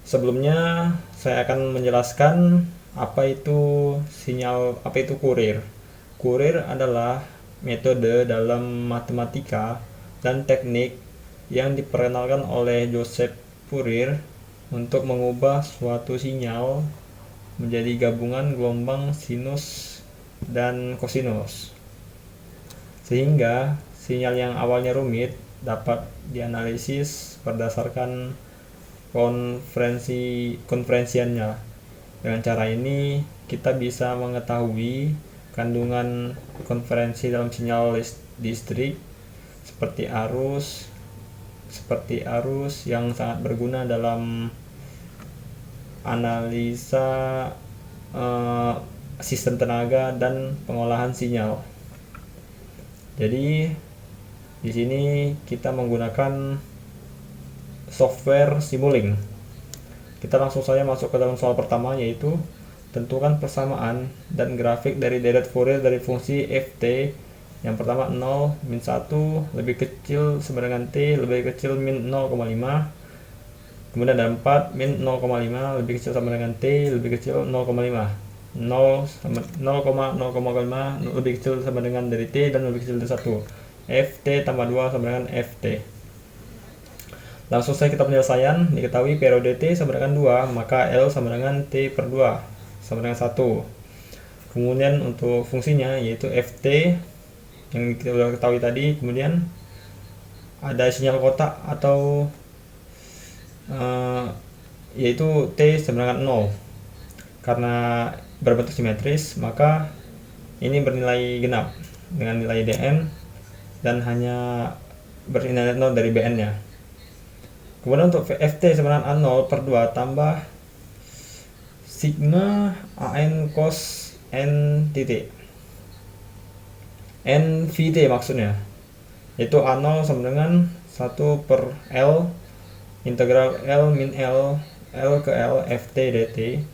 Sebelumnya saya akan menjelaskan apa itu kurir. Kurir adalah metode dalam matematika dan teknik yang diperkenalkan oleh Joseph Fourier untuk mengubah suatu sinyal menjadi gabungan gelombang sinus dan kosinus, sehingga sinyal yang awalnya rumit dapat dianalisis berdasarkan konferensiannya. Dengan cara ini kita bisa mengetahui kandungan konferensi dalam sinyal listrik seperti arus yang sangat berguna dalam analisa eh, sistem tenaga dan pengolahan sinyal. Jadi di sini kita menggunakan software Simulink. Kita langsung saja masuk ke dalam soal pertama, yaitu tentukan persamaan dan grafik dari deret Fourier dari fungsi ft. Yang pertama 0 min 1 lebih kecil sama dengan t lebih kecil min 0,5. Kemudian ada 4 min 0,5 lebih kecil sama dengan t lebih kecil 0,5. 0,0,5 lebih kecil sama dengan dari t dan lebih kecil dari 1. ft tambah 2 sama dengan ft. Langsung saja kita penyelesaian. Diketahui periode T sama dengan 2, maka L sama dengan T per 2 sama dengan 1. Kemudian untuk fungsinya yaitu Ft yang kita sudah ketahui tadi. Kemudian ada sinyal kotak atau yaitu T sama dengan 0. Karena berbentuk simetris, maka ini bernilai genap dengan nilai Dn dan hanya bernilai 0 dari Bn nya. Kemudian untuk Ft sama dengan A0 per 2 tambah sigma An cos N titik NVT maksudnya, yaitu A0 sama dengan 1 per L integral L min L ke L Ft dt.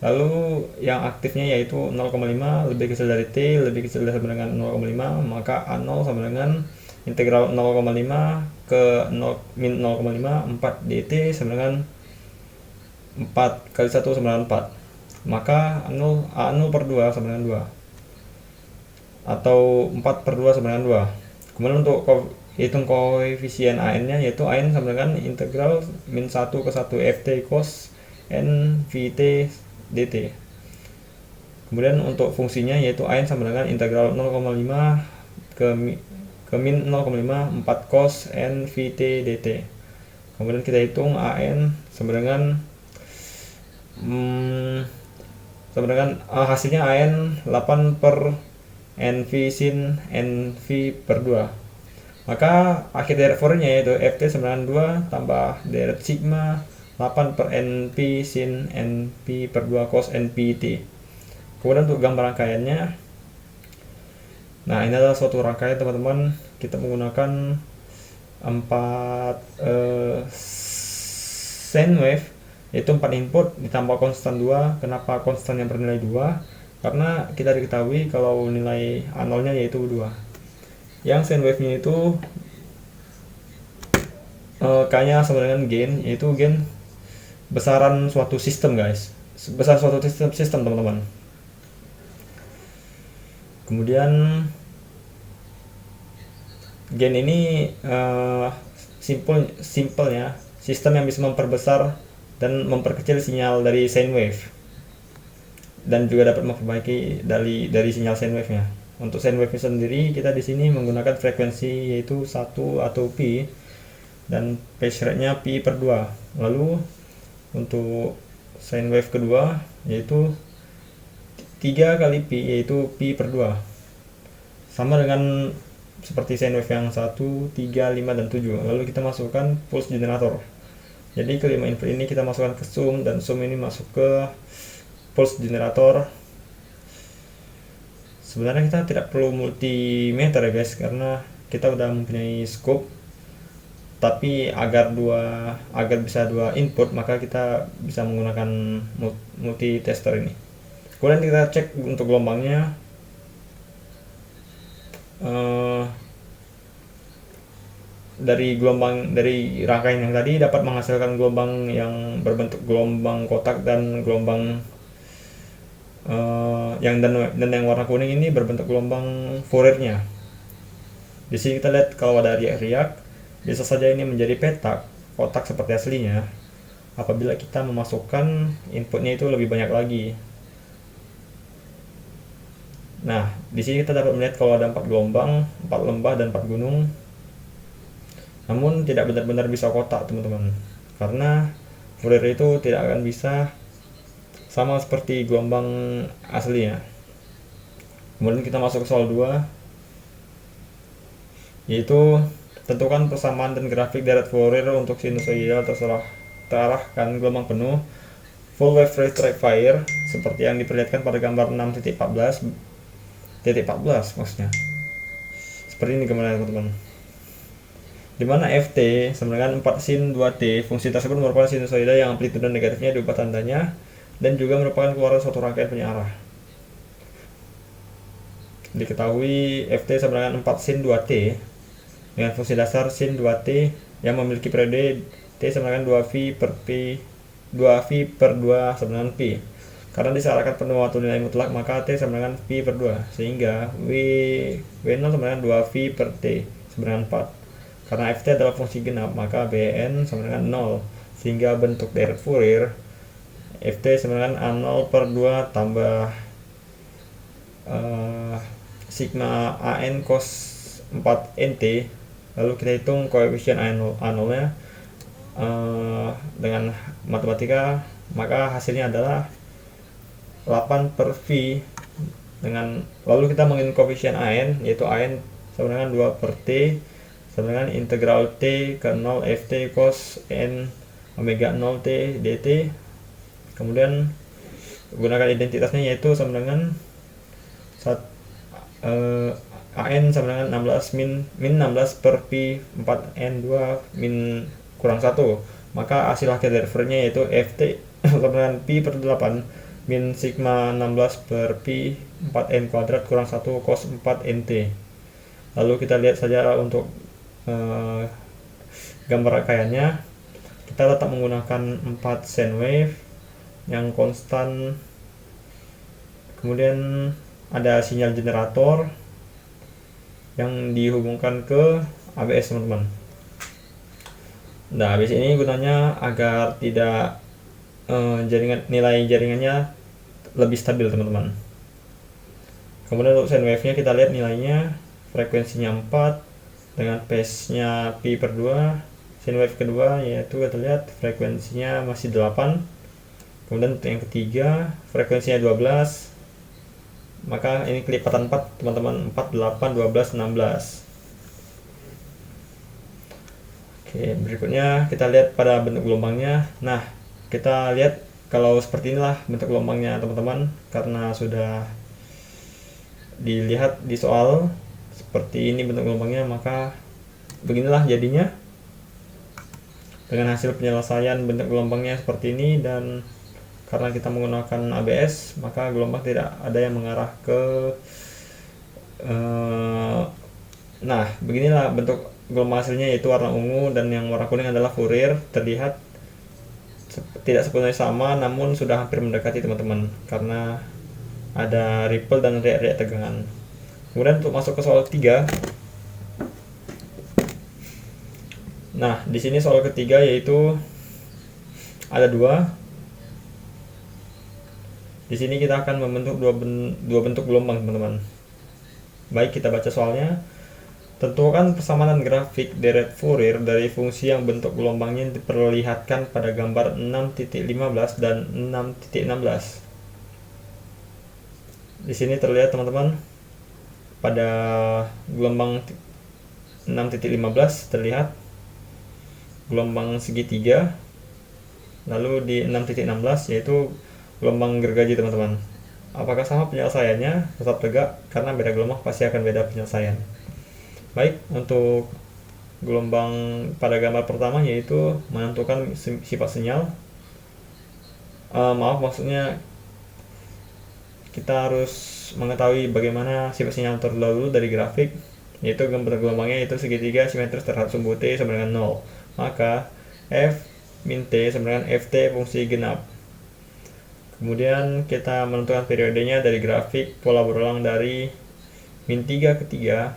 Lalu yang aktifnya yaitu 0,5 lebih kecil dari T lebih kecil dari sama dengan 0,5, maka A0 sama dengan integral 0,5 ke 0 min 0,5 4 dt sama dengan 4 kali 1 sama dengan 4, maka A0 per 2 sama dengan 2 atau 4 per 2 sama dengan 2. Kemudian untuk hitung koefisien AN nya yaitu AN sama dengan integral min 1 ke 1 Ft cos N Vt dt. Kemudian untuk fungsinya yaitu AN sama dengan integral 0,5 ke min 0,5 4 cos N Vt dt. Kemudian kita hitung AN sama dengan hasilnya AN 8 per NV sin NV per 2. Maka akhir deret Fourier yaitu Ft sama dengan 2 tambah deret sigma 8 per NP sin NP per 2 cos NPT. Kemudian untuk gambar rangkaiannya, nah ini adalah suatu rangkaian teman-teman. Kita menggunakan 4 sine wave, yaitu 4 input ditambah konstan 2. Kenapa konstan yang bernilai 2? Karena kita diketahui kalau nilai A0 nya yaitu 2. Yang sine wave nya itu K nya sama dengan gain, yaitu gain besaran suatu sistem guys, besar suatu sistem teman-teman. Kemudian gain ini simpelnya sistem yang bisa memperbesar dan memperkecil sinyal dari sine wave dan juga dapat memperbaiki dari sinyal sine wave nya. Untuk sine wave sendiri kita di sini menggunakan frekuensi yaitu 1 atau pi dan phase rate nya pi per 2. Lalu untuk sine wave kedua yaitu 3 kali pi yaitu pi per 2, sama dengan seperti sine wave yang 1, 3, 5, dan 7. Lalu kita masukkan pulse generator. Jadi kelima input ini kita masukkan ke sum dan sum ini masuk ke pulse generator. Sebenarnya kita tidak perlu multimeter ya guys, karena kita udah mempunyai scope. Tapi agar bisa dua input, maka kita bisa menggunakan multi tester ini. Kemudian kita cek untuk gelombangnya. dari rangkaian yang tadi dapat menghasilkan gelombang yang berbentuk gelombang kotak dan gelombang dan yang warna kuning ini berbentuk gelombang Fouriernya. Di sini kita lihat kalau ada riak-riak, bisa saja ini menjadi petak kotak seperti aslinya apabila kita memasukkan inputnya itu lebih banyak lagi. Nah, di sini kita dapat melihat kalau ada 4 gelombang, 4 lembah dan 4 gunung. Namun tidak benar-benar bisa kotak, teman-teman. Karena Fourier itu tidak akan bisa sama seperti gelombang aslinya. Kemudian kita masuk ke soal 2, yaitu tentukan persamaan dan grafik deret Fourier untuk sinusoidal terarahkan gelombang penuh full wave rectifier seperti yang diperlihatkan pada gambar 6.14 maksudnya. Seperti ini gambarnya, teman-teman. Di mana Ft sama dengan 4 sin 2t, fungsi tersebut merupakan sinusoida yang amplitude negatifnya diubah tandanya dan juga merupakan keluaran suatu rangkaian penyarah. Diketahui Ft sama dengan 4 sin 2t dengan fungsi dasar sin 2t yang memiliki periode t sama dengan 2v per 2 sama dengan pi. Karena disearahkan penuh waktu nilai mutlak, maka t sama dengan pi per 2, sehingga w0 sama dengan 2v per t sama dengan 4. Karena ft adalah fungsi genap, maka bn sama dengan 0, sehingga bentuk deret Fourier ft sama dengan a0 per 2 tambah sigma an cos 4 nt. Lalu kita hitung koefisien a0 nya dengan matematika, maka hasilnya adalah 8 per v dengan, lalu kita menghitung koefisien an, yaitu an sama dengan 2 per t sama dengan integral t ke 0 ft cos n omega 0 t dt. Kemudian gunakan identitasnya, yaitu sama dengan an sama dengan 16 min 16 per pi 4 n 2 min kurang 1, maka hasil akhir dari Fourier-nya yaitu ft sama dengan pi per 8 min sigma 16 per pi 4 n kuadrat kurang 1 cos 4 nt. Lalu kita lihat saja untuk gambar rangkaiannya. Kita tetap menggunakan 4 sine wave yang konstan, kemudian ada sinyal generator yang dihubungkan ke ABS, teman-teman. Nah, ABS ini gunanya agar tidak nilai jaringannya lebih stabil, teman-teman. Kemudian untuk sine wave-nya kita lihat nilainya, frekuensinya 4 dengan phase-nya pi per 2. Sine wave kedua yaitu kita lihat frekuensinya masih 8. Kemudian untuk yang ketiga frekuensinya 12, maka ini kelipatan 4, teman-teman. 4, 8, 12, 16. Oke, berikutnya kita lihat pada bentuk gelombangnya. Nah, kita lihat kalau seperti inilah bentuk gelombangnya, teman-teman. Karena sudah dilihat di soal seperti ini bentuk gelombangnya, maka beginilah jadinya. Dengan hasil penyelesaian bentuk gelombangnya seperti ini, dan karena kita menggunakan ABS, maka gelombang tidak ada yang mengarah ke nah, beginilah bentuk gelombang hasilnya, yaitu warna ungu, dan yang warna kuning adalah Fourier. Terlihat tidak sepenuhnya sama, namun sudah hampir mendekati, teman-teman, karena ada ripple dan riak-riak tegangan. Kemudian untuk masuk ke soal 3. Nah, di sini soal ketiga yaitu ada 2. Di sini kita akan membentuk dua bentuk gelombang, teman-teman. Baik, kita baca soalnya. Tentukan persamaan grafik deret Fourier dari fungsi yang bentuk gelombangnya diperlihatkan pada gambar 6.15 dan 6.16. Di sini terlihat, teman-teman, pada gelombang 6.15 terlihat gelombang segitiga, lalu di 6.16 yaitu gelombang gergaji, teman-teman. Apakah sama penyelesaiannya? Tetap tegak, karena beda gelombang pasti akan beda penyelesaian. Baik, untuk gelombang pada gambar pertama yaitu menentukan sifat sinyal. Maksudnya kita harus mengetahui bagaimana sifat sinyal terlebih dahulu dari grafik. yaitu bentuk gelombangnya itu segitiga simetris terhadap sumbu T sama dengan 0. Maka F min T sama dengan Ft fungsi genap. Kemudian kita menentukan periodenya dari grafik pola berulang dari min 3 ke 3.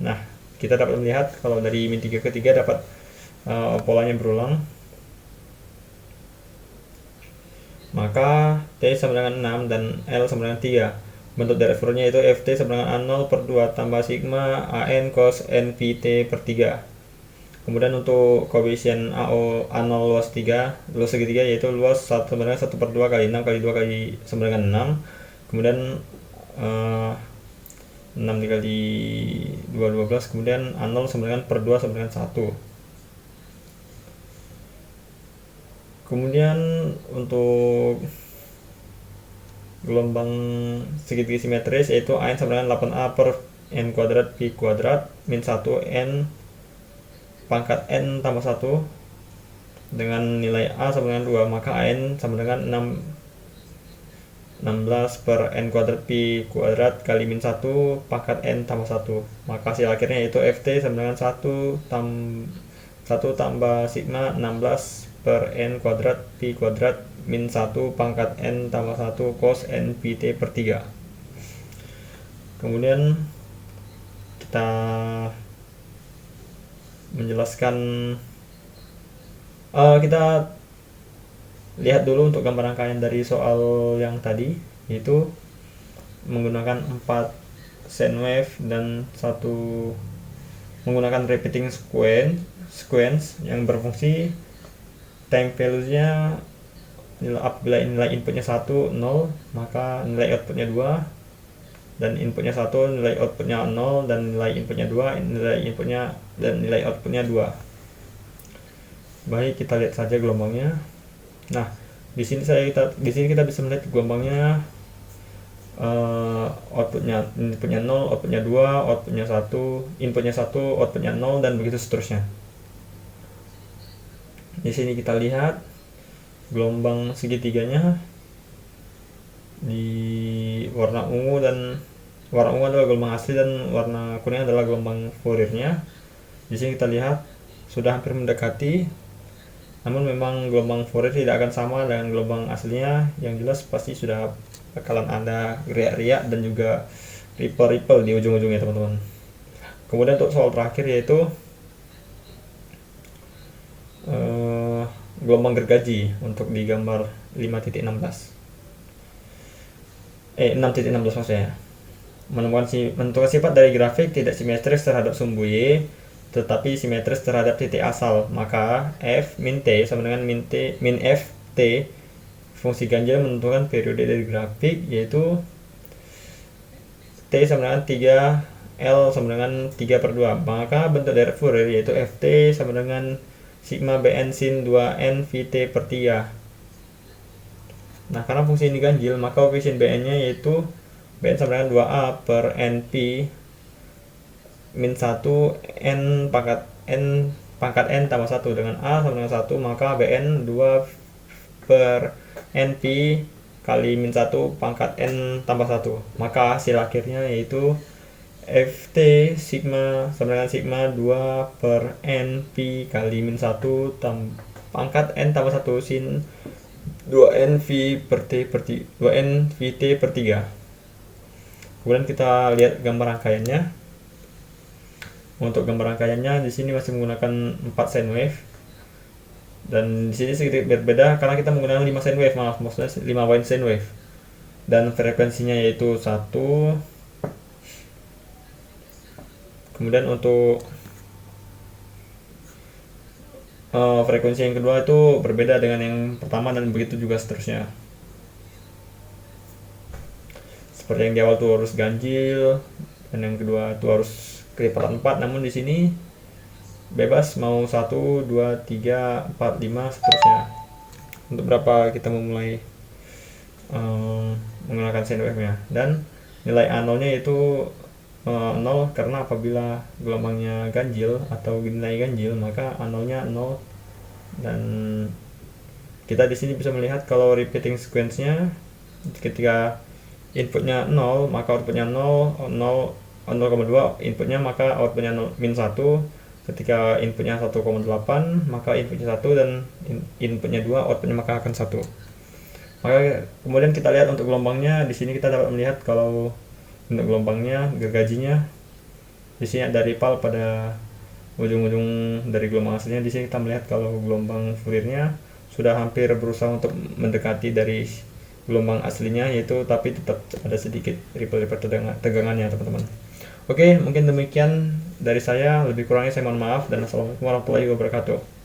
Nah, kita dapat melihat kalau dari min 3 ke 3 dapat polanya berulang. Maka T sama dengan 6 dan L sama dengan 3. Bentuk derivatifnya itu Ft sama dengan A0 per 2 tambah sigma An cos NVT per 3. Kemudian untuk koefisien AO A0 luas 3, luas segitiga yaitu luas 1 sama dengan 1 per 2 kali 6 kali 2 kali sama dengan 6. Kemudian 6 dikali 2 12, kemudian A0 sama dengan per 2 sama dengan 1. Kemudian untuk gelombang segitiga simetris yaitu An sama dengan 8A per N kuadrat Pi kuadrat min 1 N pangkat N tambah 1 dengan nilai A sama dengan 2, maka An sama dengan 16 per N kuadrat Pi kuadrat kali min 1 pangkat N tambah 1. Maka hasil akhirnya yaitu Ft sama dengan 1 tambah sigma 16 per N kuadrat Pi kuadrat min 1 pangkat N tambah 1 cos NPT per 3. Kemudian kita menjelaskan, kita lihat dulu untuk gambar rangkaian dari soal yang tadi, yaitu menggunakan 4 sine wave dan menggunakan repeating sequence yang berfungsi time value-nya apabila nilai inputnya 1 0, maka nilai outputnya 2, dan inputnya 1 nilai outputnya 0, dan nilai inputnya 2 nilai inputnya dan nilai outputnya 2. Baik, kita lihat saja gelombangnya. Nah, di sini kita bisa melihat gelombangnya, inputnya 0, outputnya 2, outputnya 1, inputnya 1, outputnya 0, dan begitu seterusnya. Di sini kita lihat gelombang segitiganya di warna ungu adalah gelombang asli dan warna kuning adalah gelombang Fouriernya. Di sini kita lihat sudah hampir mendekati, namun memang gelombang Fourier tidak akan sama dengan gelombang aslinya. Yang jelas pasti sudah bakalan ada riak-riak dan juga ripple di ujung-ujungnya, teman-teman. Kemudian untuk soal terakhir yaitu gelombang gergaji untuk di gambar 6.16 maksudnya. Menentukan sifat dari grafik tidak simetris terhadap sumbu Y tetapi simetris terhadap titik asal, maka F min T sama dengan min F T fungsi ganjil menentukan periode dari grafik, yaitu T sama dengan 3 L sama dengan 3 per 2. Maka bentuk dari Fourier yaitu Ft sama dengan sigma Bn sin 2n Vt per 3. Nah, karena fungsi ini ganjil, maka koefisien Bn nya yaitu Bn sama dengan 2a per Np min 1 n pangkat n tambah 1 dengan a sama dengan 1, maka Bn 2 per Np kali min 1 pangkat n tambah 1. Maka hasil akhirnya yaitu Ft sigma sama dengan sigma 2 per Np kali min 1 pangkat n tambah 1 sin 2n Vt per 3. Kemudian kita lihat gambar rangkaiannya. Untuk gambar rangkaiannya di sini masih menggunakan 4 sine wave. Dan di sini sedikit berbeda karena kita menggunakan 5 sine wave, maksudnya 5 wave sine wave. Dan frekuensinya yaitu 1. Kemudian untuk frekuensi yang kedua itu berbeda dengan yang pertama, dan begitu juga seterusnya. Seperti yang di awal tuh harus ganjil, dan yang kedua itu harus kelipatan 4, namun di sini bebas mau 1, 2, 3, 4, 5 seterusnya. Untuk berapa kita memulai menggunakan sine wave-nya, dan nilai A0 nya itu 0 karena apabila gelombangnya ganjil atau nilai ganjil maka A0 nya 0. Dan kita di sini bisa melihat kalau repeating sequence-nya ketika inputnya 0 maka outputnya 0, 0,2 inputnya, maka outputnya min 1. Ketika inputnya 1,8 maka inputnya 1, dan inputnya 2 outputnya maka akan 1. Maka kemudian kita lihat untuk gelombangnya. Di sini kita dapat melihat kalau untuk gelombangnya, gergajinya di sini ada ripple pada ujung-ujung dari gelombang aslinya. Di sini kita melihat kalau gelombang Fouriernya sudah hampir berusaha untuk mendekati dari gelombang aslinya, yaitu tapi tetap ada sedikit ripple-ripple tegangannya, teman-teman. Oke, mungkin demikian dari saya. Lebih kurangnya saya mohon maaf, dan assalamualaikum warahmatullahi wabarakatuh.